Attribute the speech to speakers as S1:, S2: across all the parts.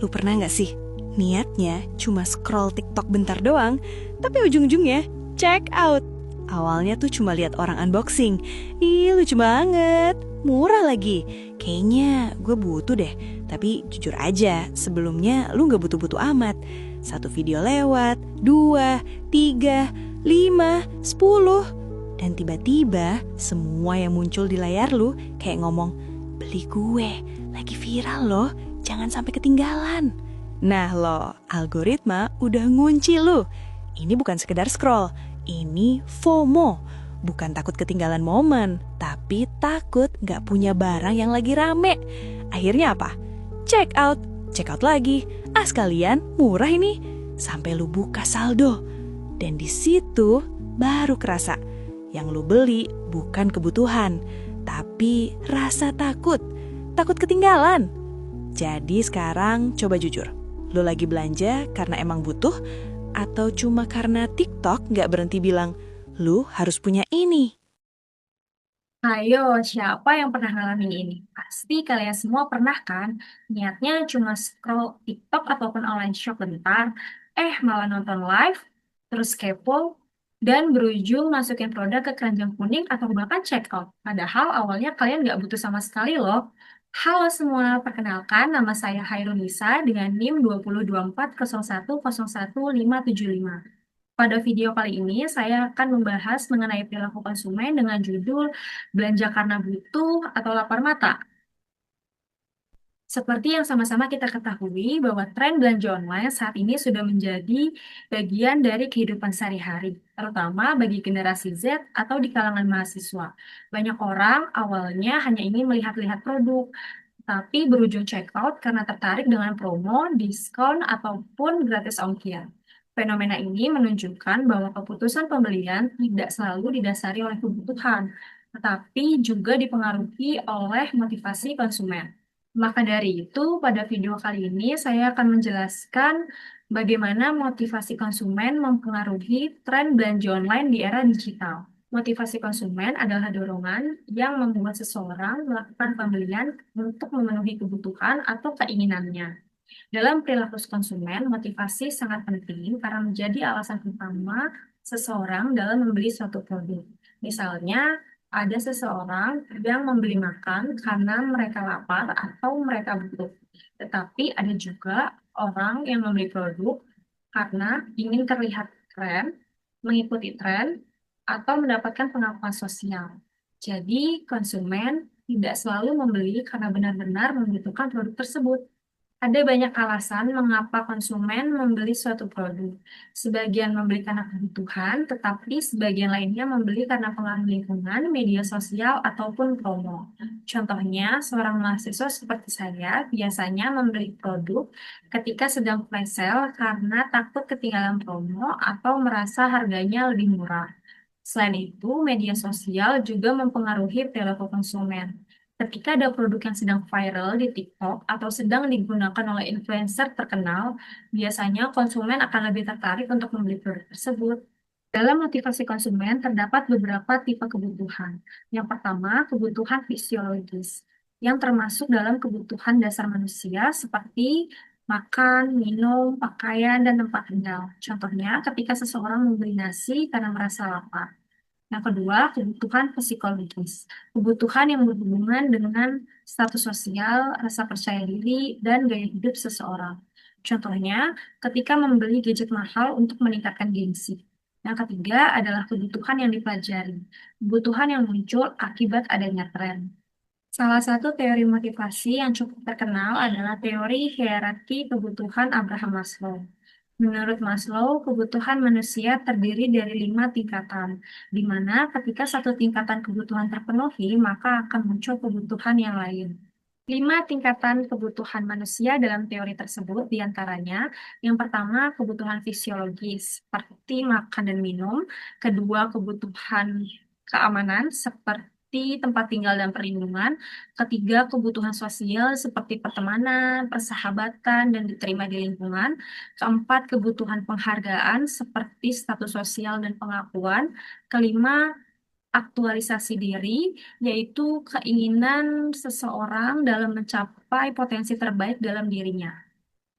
S1: Lu pernah gak sih? Niatnya cuma scroll TikTok bentar doang, tapi ujung-ujungnya check out. Awalnya tuh cuma lihat orang unboxing. Ih, lucu banget. Murah lagi. Kayaknya gue butuh deh. Tapi jujur aja, sebelumnya lu gak butuh-butuh amat. Satu video lewat, 2, 3, 5, 10. Dan tiba-tiba semua yang muncul di layar lu kayak ngomong, beli gue, lagi viral loh, jangan sampai ketinggalan. Nah lo, algoritma udah ngunci lu. Ini bukan sekedar scroll, ini FOMO. Bukan takut ketinggalan momen, tapi takut gak punya barang yang lagi rame. Akhirnya apa? Check out lagi. Sekalian murah ini. Sampai lu buka saldo. Dan di situ baru kerasa, yang lu beli bukan kebutuhan, tapi rasa takut. Takut ketinggalan. Jadi sekarang coba jujur, lu lagi belanja karena emang butuh atau cuma karena TikTok gak berhenti bilang, lu harus punya ini?
S2: Ayo, siapa yang pernah ngalamin ini? Pasti kalian semua pernah kan? Niatnya cuma scroll TikTok ataupun online shop bentar, malah nonton live, terus kepo, dan berujung masukin produk ke keranjang kuning atau bahkan check out. Padahal awalnya kalian nggak butuh sama sekali loh. Halo semua, perkenalkan nama saya Hairunisa dengan NIM 202401011575. Pada video kali ini, saya akan membahas mengenai perilaku konsumen dengan judul belanja karena butuh atau lapar mata. Seperti yang sama-sama kita ketahui bahwa tren belanja online saat ini sudah menjadi bagian dari kehidupan sehari-hari, terutama bagi generasi Z atau di kalangan mahasiswa. Banyak orang awalnya hanya ingin melihat-lihat produk, tapi berujung check out karena tertarik dengan promo, diskon, ataupun gratis ongkir. Fenomena ini menunjukkan bahwa keputusan pembelian tidak selalu didasari oleh kebutuhan, tetapi juga dipengaruhi oleh motivasi konsumen. Maka dari itu, pada video kali ini saya akan menjelaskan bagaimana motivasi konsumen mempengaruhi tren belanja online di era digital. Motivasi konsumen adalah dorongan yang membuat seseorang melakukan pembelian untuk memenuhi kebutuhan atau keinginannya. Dalam perilaku konsumen, motivasi sangat penting karena menjadi alasan utama seseorang dalam membeli suatu produk. Misalnya, ada seseorang yang membeli makan karena mereka lapar atau mereka butuh. Tetapi ada juga orang yang membeli produk karena ingin terlihat keren, mengikuti tren, atau mendapatkan pengakuan sosial. Jadi, konsumen tidak selalu membeli karena benar-benar membutuhkan produk tersebut. Ada banyak alasan mengapa konsumen membeli suatu produk. Sebagian membeli karena kebutuhan, tetapi sebagian lainnya membeli karena pengaruh lingkungan, media sosial, ataupun promo. Contohnya, seorang mahasiswa seperti saya biasanya membeli produk ketika sedang flash sale karena takut ketinggalan promo atau merasa harganya lebih murah. Selain itu, media sosial juga mempengaruhi perilaku konsumen. Ketika ada produk yang sedang viral di TikTok atau sedang digunakan oleh influencer terkenal, biasanya konsumen akan lebih tertarik untuk membeli produk tersebut. Dalam motivasi konsumen terdapat beberapa tipe kebutuhan. Yang pertama, kebutuhan fisiologis, yang termasuk dalam kebutuhan dasar manusia seperti makan, minum, pakaian, dan tempat tinggal. Contohnya, ketika seseorang membeli nasi karena merasa lapar. Yang kedua, kebutuhan psikologis. Kebutuhan yang berhubungan dengan status sosial, rasa percaya diri, dan gaya hidup seseorang. Contohnya, ketika membeli gadget mahal untuk meningkatkan gengsi. Yang ketiga adalah kebutuhan yang dipelajari. Kebutuhan yang muncul akibat adanya tren. Salah satu teori motivasi yang cukup terkenal adalah teori hierarki kebutuhan Abraham Maslow. Menurut Maslow, kebutuhan manusia terdiri dari 5 tingkatan, di mana ketika satu tingkatan kebutuhan terpenuhi, maka akan muncul kebutuhan yang lain. 5 tingkatan kebutuhan manusia dalam teori tersebut diantaranya, yang pertama kebutuhan fisiologis, seperti makan dan minum, kedua kebutuhan keamanan, seperti tempat tinggal dan perlindungan, ketiga kebutuhan sosial, seperti pertemanan, persahabatan, dan diterima di lingkungan, keempat kebutuhan penghargaan, seperti status sosial dan pengakuan, kelima aktualisasi diri, yaitu keinginan seseorang dalam mencapai potensi terbaik dalam dirinya.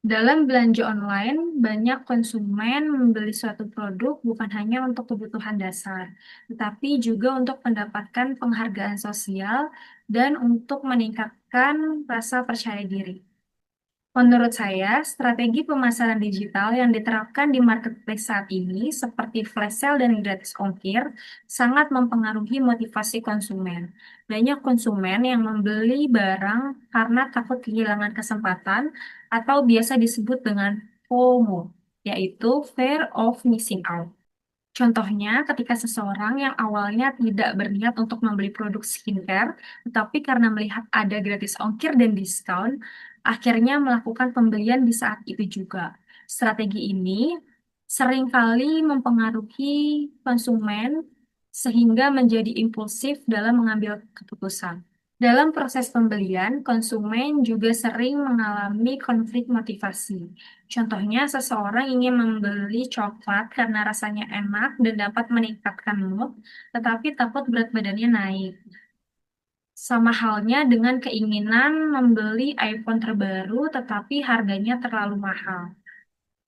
S2: Dalam belanja online, banyak konsumen membeli suatu produk bukan hanya untuk kebutuhan dasar, tetapi juga untuk mendapatkan penghargaan sosial dan untuk meningkatkan rasa percaya diri. Menurut saya, strategi pemasaran digital yang diterapkan di marketplace saat ini, seperti flash sale dan gratis ongkir, sangat mempengaruhi motivasi konsumen. Banyak konsumen yang membeli barang karena takut kehilangan kesempatan atau biasa disebut dengan FOMO, yaitu Fear of Missing Out. Contohnya, ketika seseorang yang awalnya tidak berniat untuk membeli produk skincare, tetapi karena melihat ada gratis ongkir dan diskon, akhirnya melakukan pembelian di saat itu juga. Strategi ini seringkali mempengaruhi konsumen sehingga menjadi impulsif dalam mengambil keputusan. Dalam proses pembelian, konsumen juga sering mengalami konflik motivasi. Contohnya, seseorang ingin membeli coklat karena rasanya enak dan dapat meningkatkan mood, tetapi takut berat badannya naik. Sama halnya dengan keinginan membeli iPhone terbaru, tetapi harganya terlalu mahal.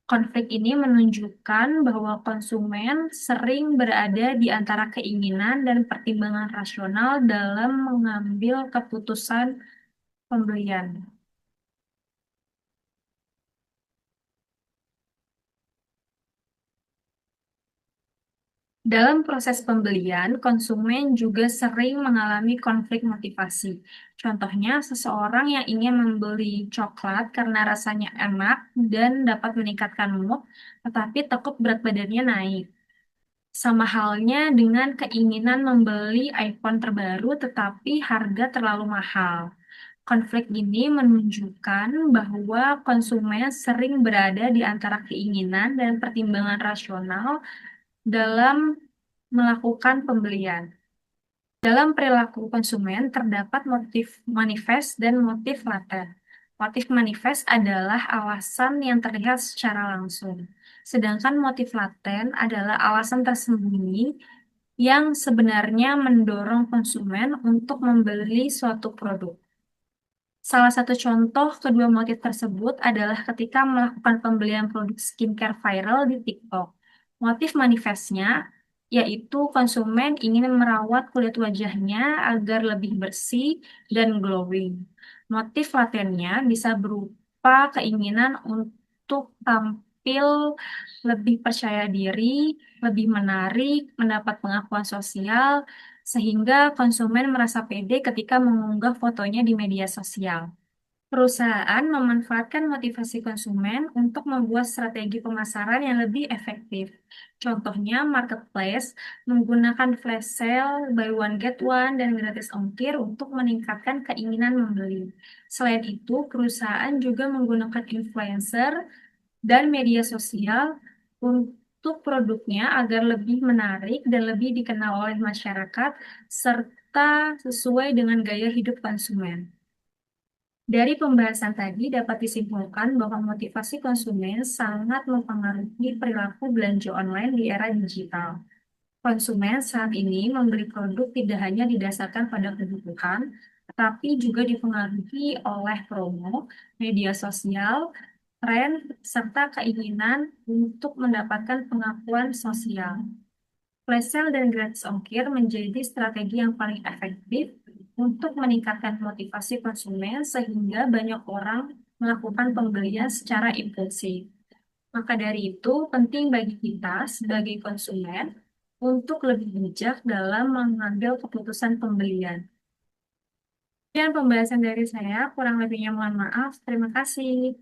S2: Konflik ini menunjukkan bahwa konsumen sering berada di antara keinginan dan pertimbangan rasional dalam mengambil keputusan pembelian. Dalam proses pembelian, konsumen juga sering mengalami konflik motivasi. Contohnya, seseorang yang ingin membeli coklat karena rasanya enak dan dapat meningkatkan mood, tetapi takut berat badannya naik. Sama halnya dengan keinginan membeli iPhone terbaru, tetapi harga terlalu mahal. Konflik ini menunjukkan bahwa konsumen sering berada di antara keinginan dan pertimbangan rasional dalam melakukan pembelian. Dalam perilaku konsumen terdapat motif manifest dan motif laten. Motif manifest adalah alasan yang terlihat secara langsung, sedangkan motif laten adalah alasan tersembunyi yang sebenarnya mendorong konsumen untuk membeli suatu produk. Salah satu contoh kedua motif tersebut adalah ketika melakukan pembelian produk skincare viral di TikTok. Motif manifestnya yaitu konsumen ingin merawat kulit wajahnya agar lebih bersih dan glowing. Motif latennya bisa berupa keinginan untuk tampil lebih percaya diri, lebih menarik, mendapat pengakuan sosial, sehingga konsumen merasa pede ketika mengunggah fotonya di media sosial. Perusahaan memanfaatkan motivasi konsumen untuk membuat strategi pemasaran yang lebih efektif. Contohnya, marketplace menggunakan flash sale, buy one get one, dan gratis ongkir untuk meningkatkan keinginan membeli. Selain itu, perusahaan juga menggunakan influencer dan media sosial untuk produknya agar lebih menarik dan lebih dikenal oleh masyarakat, serta sesuai dengan gaya hidup konsumen. Dari pembahasan tadi dapat disimpulkan bahwa motivasi konsumen sangat mempengaruhi perilaku belanja online di era digital. Konsumen saat ini membeli produk tidak hanya didasarkan pada kebutuhan, tetapi juga dipengaruhi oleh promo, media sosial, tren, serta keinginan untuk mendapatkan pengakuan sosial. Flash sale dan gratis ongkir menjadi strategi yang paling efektif untuk meningkatkan motivasi konsumen sehingga banyak orang melakukan pembelian secara impulsif. Maka dari itu, penting bagi kita sebagai konsumen untuk lebih bijak dalam mengambil keputusan pembelian. Sekian pembahasan dari saya, kurang lebihnya mohon maaf. Terima kasih.